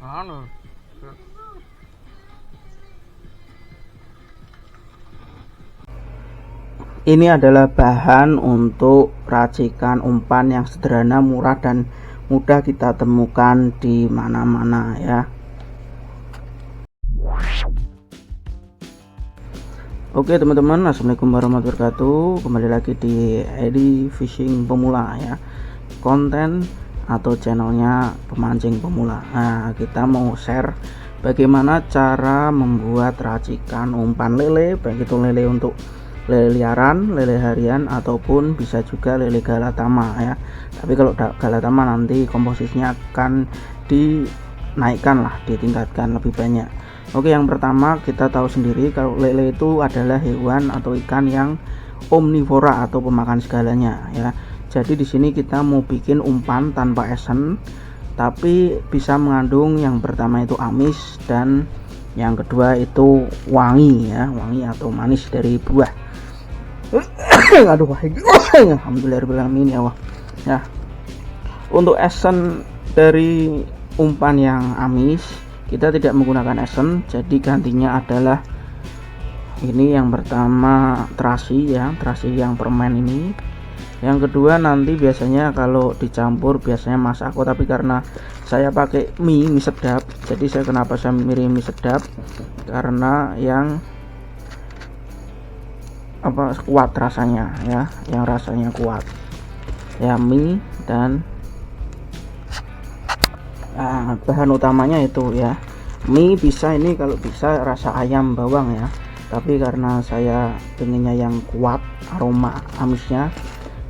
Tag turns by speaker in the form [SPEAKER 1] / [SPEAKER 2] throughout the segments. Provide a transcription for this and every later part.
[SPEAKER 1] Anu. Ini adalah bahan untuk racikan umpan yang sederhana, murah, dan mudah kita temukan di mana-mana ya. Oke teman-teman, assalamualaikum warahmatullahi wabarakatuh. Kembali lagi di Edi Fishing Pemula ya, konten atau channelnya pemancing pemula. Nah, kita mau share bagaimana cara membuat racikan umpan lele, baik itu lele untuk lele liaran, lele harian, ataupun bisa juga lele galatama ya. Tapi kalau galatama nanti komposisinya akan dinaikkan lah, ditingkatkan lebih banyak. Oke, yang pertama kita tahu sendiri kalau lele itu adalah hewan atau ikan yang omnivora atau pemakan segalanya ya. Jadi di sini kita mau bikin umpan tanpa esen, tapi bisa mengandung yang pertama itu amis dan yang kedua itu wangi ya, wangi atau manis dari buah. Aduh, alhamdulillahirobbilalamin ya Allah. Ya. Untuk esen dari umpan yang amis kita tidak menggunakan esen, jadi gantinya adalah ini. Yang pertama terasi ya, terasi yang permen ini. Yang kedua nanti biasanya kalau dicampur biasanya masako, tapi karena saya pakai mie sedap, jadi saya kenapa saya milih mie sedap, karena yang kuat rasanya ya, yang rasanya kuat ya, mie. Dan bahan utamanya itu ya, mie bisa ini kalau bisa rasa ayam bawang ya, tapi karena saya pengennya yang kuat aroma amisnya,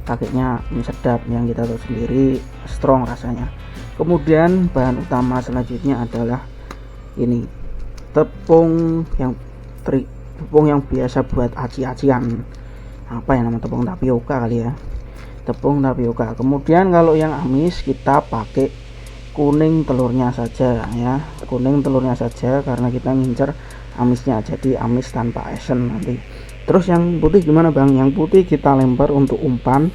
[SPEAKER 1] pakainya mie sedap yang kita tahu sendiri strong rasanya. Kemudian bahan utama selanjutnya adalah ini, tepung yang biasa buat aci-acian, apa yang namanya, tepung tapioka kali ya, tepung tapioka. Kemudian kalau yang amis kita pakai kuning telurnya saja ya, kuning telurnya saja karena kita ngincer amisnya, jadi amis tanpa esen nanti. Terus yang putih gimana bang? Yang putih kita lempar untuk umpan,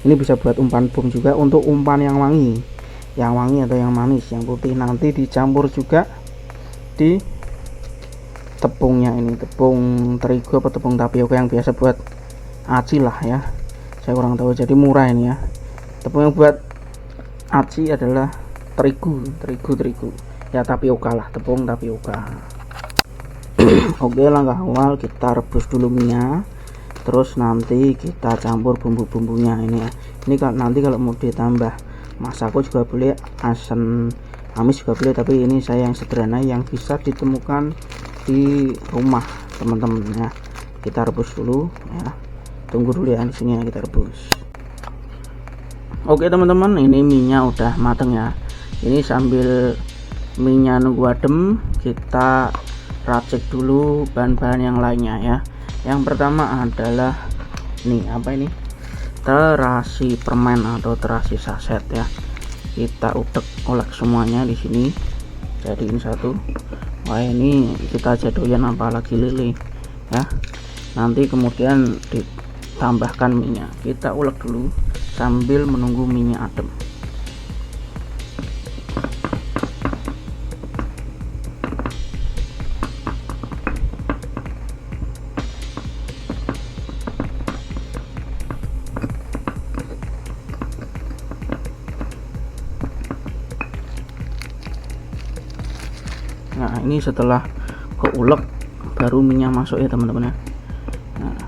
[SPEAKER 1] ini bisa buat umpan bom juga, untuk umpan yang wangi atau yang manis. Yang putih nanti dicampur juga di tepungnya, ini tepung terigu atau tepung tapioka yang biasa buat aci lah ya, saya kurang tahu, jadi murah ini ya. Tepung yang buat aci adalah terigu ya, tapioka lah, tepung tapioka. Oke, langkah awal kita rebus dulu minyak, terus nanti kita campur bumbu-bumbunya ini ya. Ini nanti kalau mau ditambah masako juga boleh, asam amis juga boleh, tapi ini saya yang sederhana yang bisa ditemukan di rumah teman-teman ya. Kita rebus dulu ya, tunggu dulu ya di sini ya, kita rebus. Oke teman-teman, ini minyak udah mateng ya. Ini sambil minyak nunggu adem, kita racik dulu bahan-bahan yang lainnya ya. Yang pertama adalah nih, apa ini, terasi permen atau terasi saset ya. Kita olek semuanya di sini, jadiin satu. Wah, ini kita jadoyan apalagi lele ya. Nanti kemudian ditambahkan minyak, kita ulek dulu sambil menunggu minyak adem. Nah, ini setelah keulek baru minyak masuk ya teman-teman ya. Nah,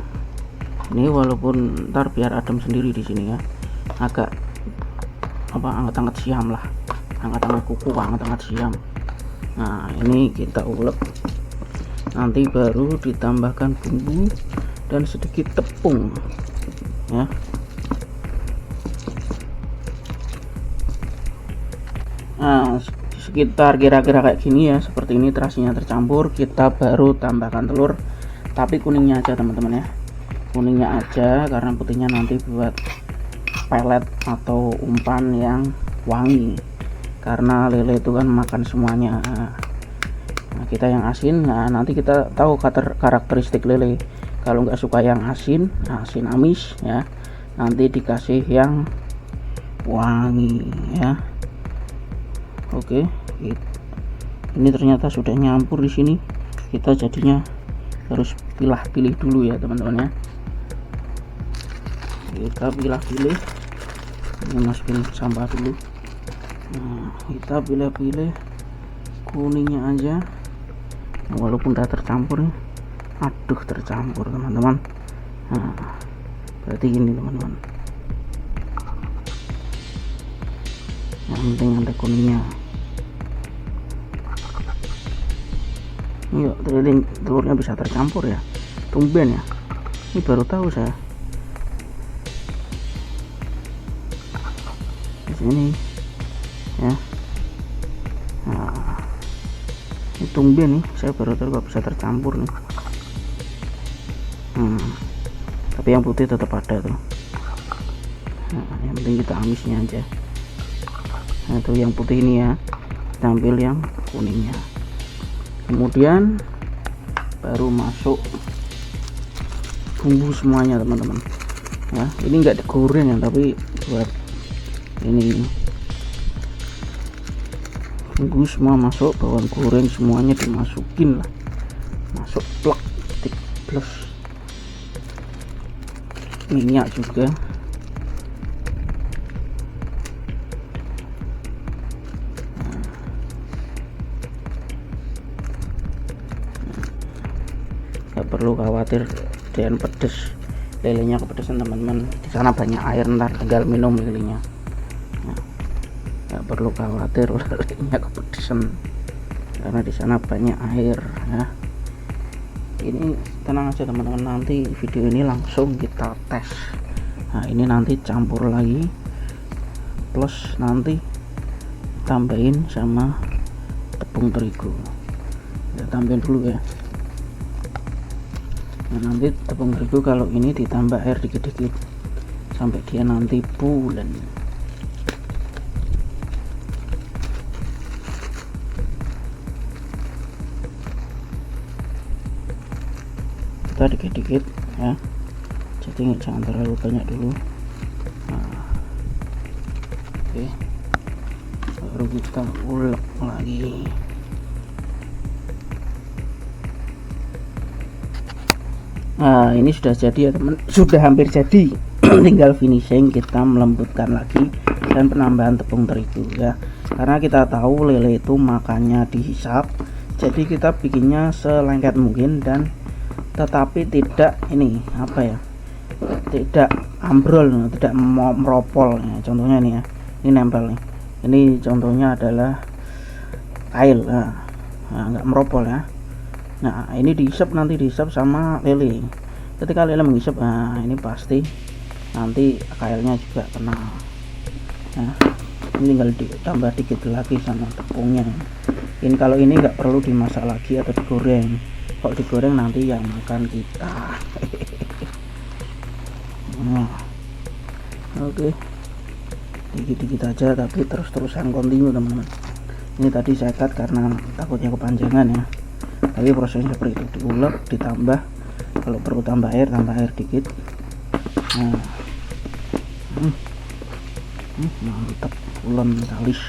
[SPEAKER 1] ini walaupun ntar biar adem sendiri di sini ya, agak anget-anget siam lah, anget-anget kuku, anget-anget siam. Nah, ini kita ulek, nanti baru ditambahkan bumbu dan sedikit tepung ya. Nah, sekitar kira-kira kayak gini ya, seperti ini terasinya tercampur. Kita baru tambahkan telur, tapi kuningnya aja teman-teman ya, kuningnya aja karena putihnya nanti buat pelet atau umpan yang wangi, karena lele itu kan makan semuanya. Nah, kita yang asin, nah nanti kita tahu karakteristik lele. Kalau nggak suka yang asin, asin amis ya, nanti dikasih yang wangi ya. Oke, ini ternyata sudah nyampur di sini. Kita jadinya harus pilih dulu ya teman-teman ya. Kita pilih, ini masukin sampah dulu. Nah, kita pilih kuningnya aja, walaupun udah tercampur nih. Aduh, tercampur teman-teman. Nah, berarti ini teman-teman, yang penting ada kuningnya. Yuk, telurnya bisa tercampur ya, tumben ya, ini baru tahu saya. Di sini ya. Nah, ini tumben nih, saya baru tahu kok bisa tercampur nih. Tapi yang putih tetap ada tuh. Nah, yang penting kita amisnya aja. Nah, itu yang putih ini ya, kita ambil yang kuningnya. Kemudian baru masuk bumbu semuanya teman-teman ya. Ini enggak digoreng ya, tapi buat ini bumbu semua masuk, bawang goreng semuanya dimasukin lah, masuk plak plus minyak juga. Gak perlu khawatir dengan pedes, lelenya kepedesan teman-teman. Di sana banyak air, ntar tinggal minum lelenya. Gak perlu khawatir lelenya kepedesan karena di sana banyak air ya. Ini tenang aja teman-teman, nanti video ini langsung kita tes. Nah, ini nanti campur lagi, plus nanti tambahin sama tepung terigu. Kita tambahin dulu ya. Nah, nanti tepung terigu kalau ini ditambah air dikit-dikit sampai dia nanti bulan. Kita dikit-dikit ya, jadi jangan terlalu banyak dulu. Nah, oke, baru kita ulek lagi. Nah, ini sudah jadi ya teman, sudah hampir jadi. Tinggal finishing, kita melembutkan lagi dan penambahan tepung terigu ya, karena kita tahu lele itu makannya dihisap, jadi kita bikinnya selengket mungkin dan tetapi tidak ini apa ya, tidak ambrol, tidak meropol ya. Contohnya ini ya, ini nempel nih, ini contohnya adalah kail, nah nggak meropol ya. Nah, ini dihisap, nanti dihisap sama lele. Ketika lele menghisap, nah ini pasti nanti kailnya juga kena. Nah, ini tinggal ditambah dikit lagi sama tepungnya. Ini kalau ini nggak perlu dimasak lagi atau digoreng. Kalau digoreng nanti yang makan kita. Nah, oke, dikit-dikit aja tapi terus-terusan kontinu teman-teman. Ini tadi saya cut karena takutnya kepanjangan ya. Tapi prosesnya seperti itu, diulek, ditambah, kalau perlu tambah air dikit. Nah, mantap, ulon kalis.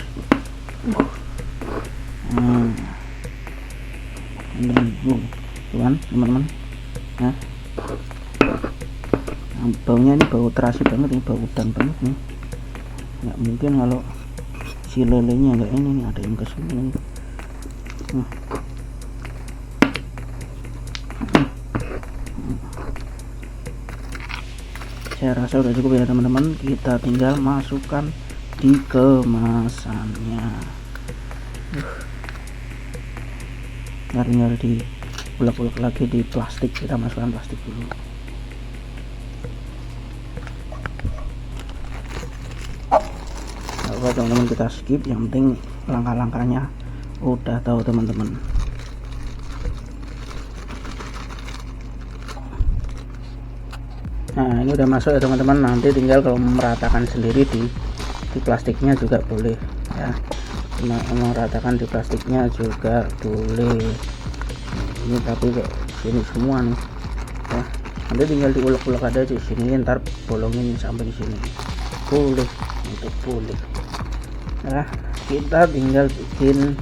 [SPEAKER 1] Ini tuan teman-teman. Nah, baunya ini bau terasi banget, ini bau udang banget nih. Nggak mungkin kalau si lelenya nggak ini nih, ada yang kesini. Saya rasa udah cukup ya teman-teman, kita tinggal masukkan di kemasannya. Tinggal di ulek-ulek lagi di plastik, kita masukkan plastik dulu. Kalau teman-teman kita skip, yang penting langkah-langkahnya udah tahu teman-teman. Nah, ini udah masuk ya teman-teman, nanti tinggal kalau meratakan sendiri di plastiknya juga boleh ya, meratakan di plastiknya juga boleh. Ini tapi kayak sini semua nih ya, nanti tinggal diulek-ulek ada di sini, ntar bolongin sampai di sini boleh itu boleh. Nah, kita tinggal bikin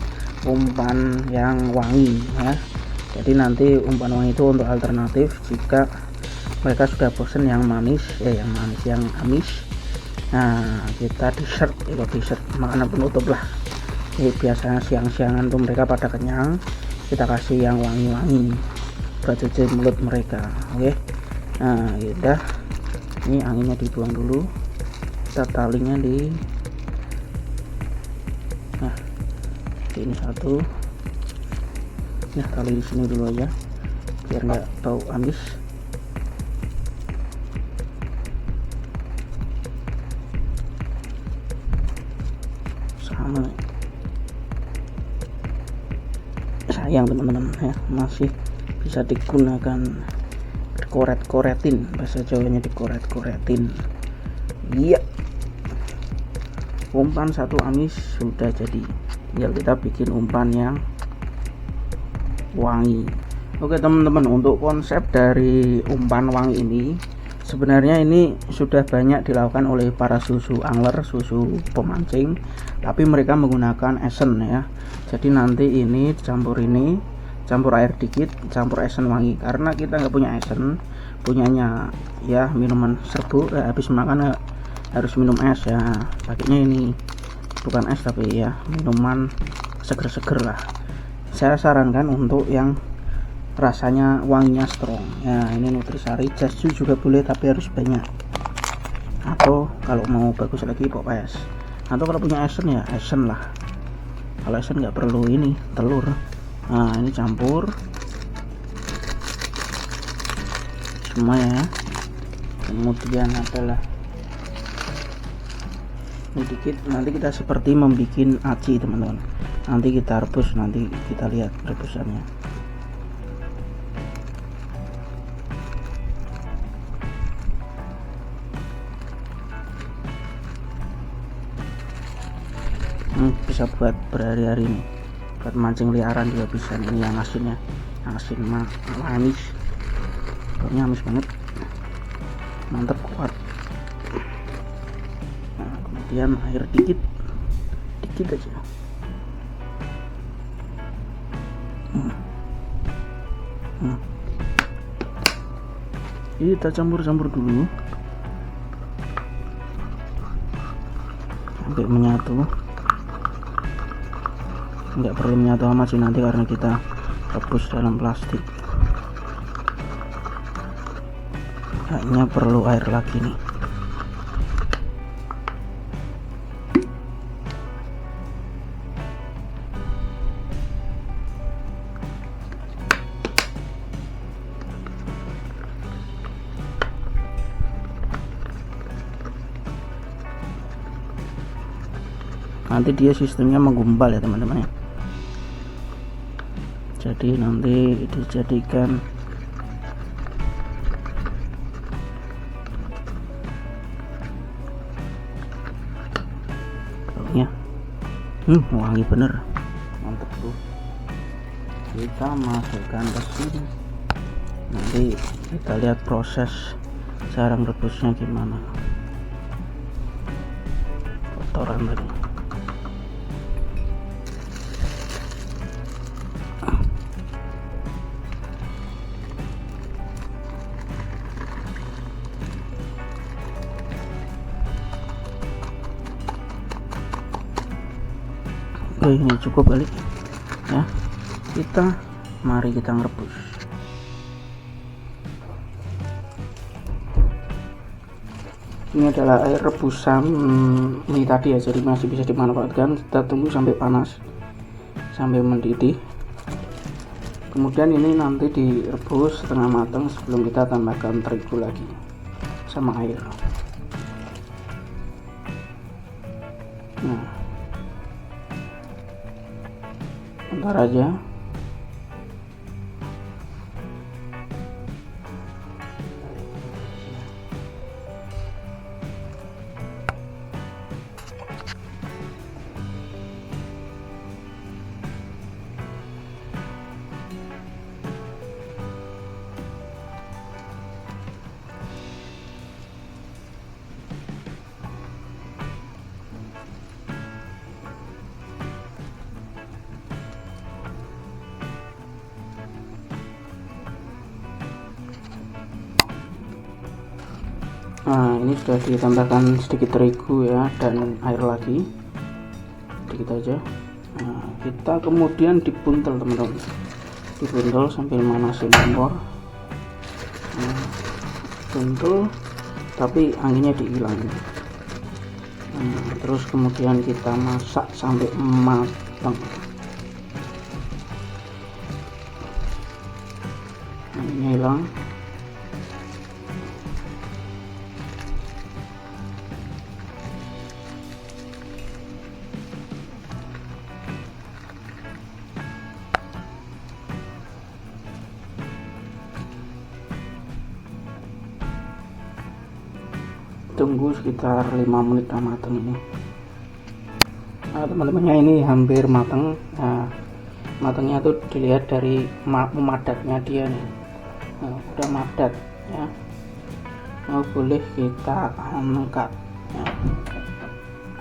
[SPEAKER 1] umpan yang wangi ya. Jadi nanti umpan wangi itu untuk alternatif jika mereka sudah bosen yang manis, yang amis. Nah, kita dessert, itu dessert makanan penutup lah. Jadi biasanya siang-siangan tuh mereka pada kenyang, kita kasih yang wangi-wangi buat cuci mulut mereka. Oke. Nah, udah. Ini anginnya dibuang dulu. Kita talinya di ini satu. Ya, tali di sini dulu aja biar nggak bau amis. Sama, sayang teman-teman ya, masih bisa digunakan, dikoret-koretin, bahasa Jawanya dikoret-koretin. Iya, umpan satu amis sudah jadi. Tinggal kita bikin umpan yang wangi. Oke teman-teman, untuk konsep dari umpan wangi ini sebenarnya ini sudah banyak dilakukan oleh para susu angler, susu pemancing, tapi mereka menggunakan esen ya. Jadi nanti ini campur air dikit, campur esen wangi. Karena kita nggak punya esen, punyanya ya minuman serbuk, habis makan harus minum es ya, pakainya ini bukan es tapi ya minuman seger-seger lah. Saya sarankan untuk yang rasanya wanginya strong ya, ini Nutrisari, Jasju juga boleh tapi harus banyak, atau kalau mau bagus lagi Pop es, atau kalau punya esen ya esen lah. Kalau esen nggak perlu ini telur. Nah, ini campur semuanya ya. Kemudian adalah ini dikit, nanti kita seperti membuat aci teman-teman. Nanti kita rebus, nanti kita lihat rebusannya. Bisa buat berhari-hari nih, buat mancing liaran juga bisa. Ini yang asinnya, yang asin manis, baunya amis banget, mantap, kuat. Nah, kemudian air dikit aja. Ini kita campur dulu sampai menyatu. Nggak perlu menyatu amat sih nanti karena kita rebus dalam plastik. Kayaknya perlu air lagi nih. Nanti dia sistemnya menggumpal ya teman-teman ya. Jadi nanti dijadikan baunya wangi bener, mantep tuh. Kita masukkan ke sini, nanti kita lihat proses cara rebusnya gimana. Kotoran tadi. Oke, ini cukup kali ya. Mari kita ngerebus. Ini adalah air rebusan mie tadi ya, jadi masih bisa dimanfaatkan. Kita tunggu sampai panas, sampai mendidih. Kemudian ini nanti direbus setengah matang sebelum kita tambahkan terigu lagi sama air. Nah, bentar aja. Nah, ini sudah ditambahkan sedikit terigu ya, dan air lagi sedikit aja. Nah, kita kemudian dibuntel teman-teman, dibuntel sambil manasin kompor. Nah, buntel tapi anginnya dihilangin. Nah, terus kemudian kita masak sampai matang. Anginnya hilang. Tunggu sekitar 5 menit matang ini. Nah, teman-temannya ini hampir matang. Nah, matangnya tuh dilihat dari memadatnya dia nih. Nah, udah madat ya. Nah, boleh kita angkat ya.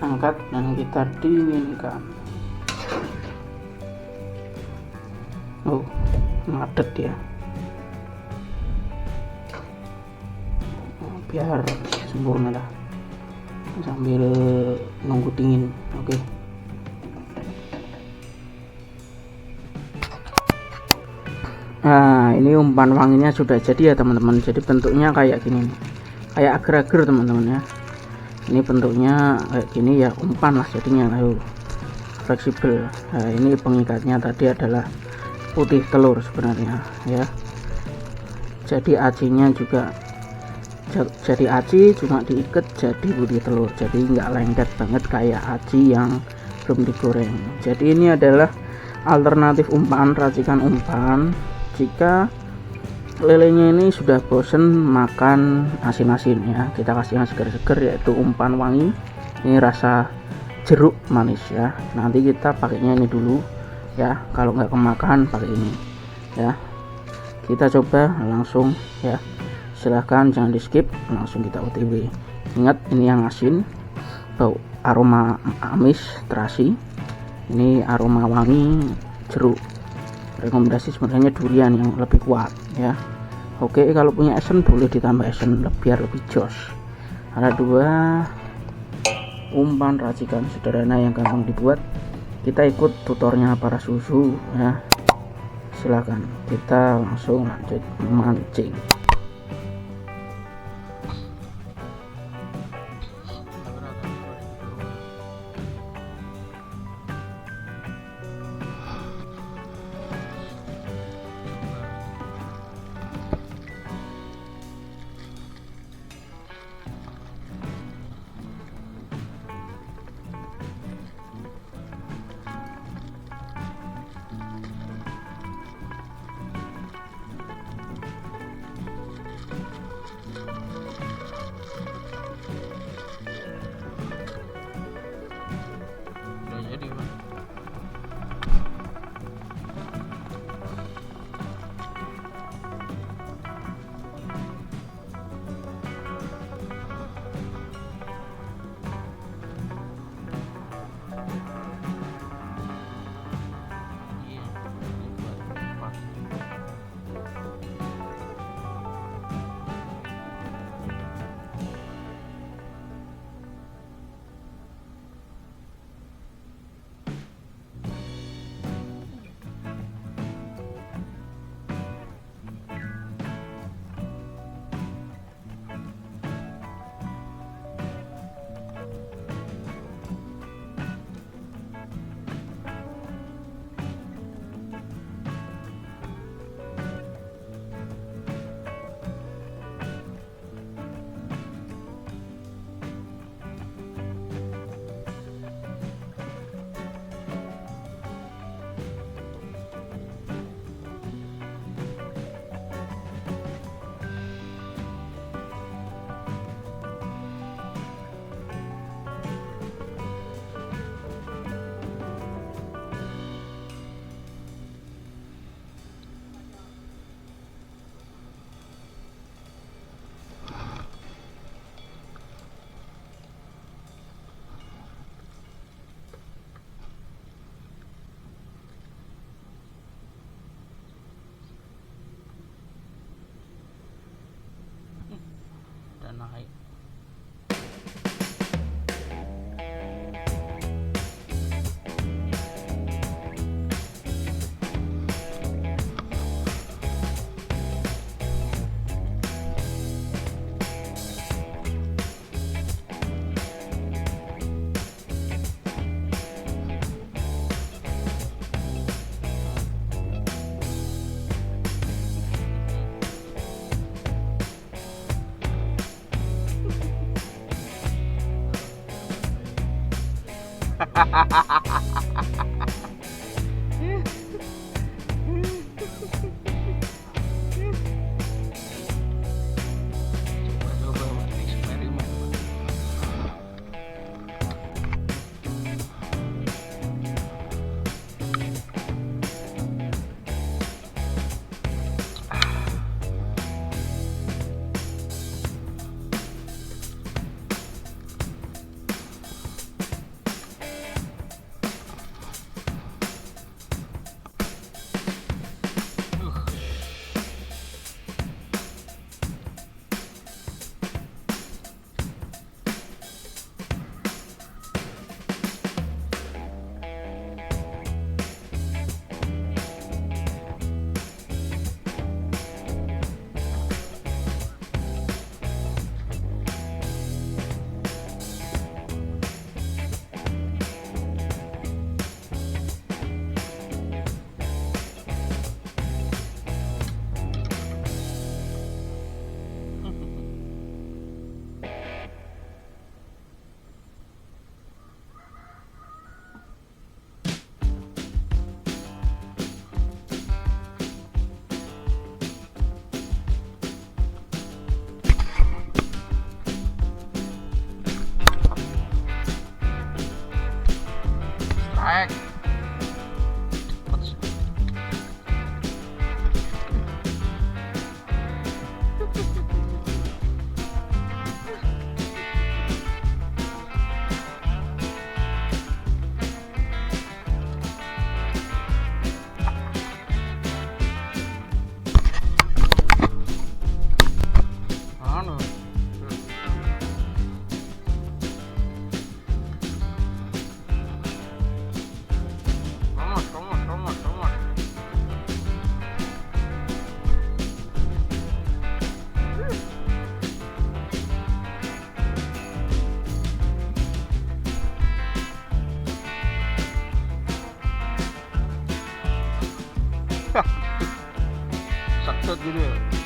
[SPEAKER 1] Angkat dan kita dinginkan. Oh, madat ya. Biar sempurna dah, sambil nunggu dingin. Oke. Nah, ini umpan wanginya sudah jadi ya teman-teman. Jadi bentuknya kayak gini nih, kayak agar-agar teman-teman ya. Ini bentuknya kayak gini ya, umpan lah jadinya. Ayo, fleksibel. Nah, ini pengikatnya tadi adalah putih telur sebenarnya ya. Jadi acinya juga jadi aci, cuma diikat jadi putih telur, jadi nggak lengket banget kayak aci yang belum digoreng. Jadi ini adalah alternatif umpan, racikan umpan jika lelenya ini sudah bosen makan asin-asin ya. Kita kasih yang seger-seger, yaitu umpan wangi. Ini rasa jeruk manis ya. Nanti kita pakainya ini dulu ya, kalau nggak kemakan pakai ini ya. Kita coba langsung ya, silahkan jangan di skip, langsung kita OTW. Ingat, ini yang asin, bau aroma amis terasi, ini aroma wangi jeruk. Rekomendasi sebenarnya durian yang lebih kuat ya. Oke, kalau punya esen boleh ditambah esen biar lebih jos. Ada 2 umpan racikan sederhana yang gampang dibuat. Kita ikut tutornya para susu ya. Silahkan, kita langsung lanjut memancing. Naik
[SPEAKER 2] Coba eksperimen. Strike. Anu. Komot. Sakit gitu ya.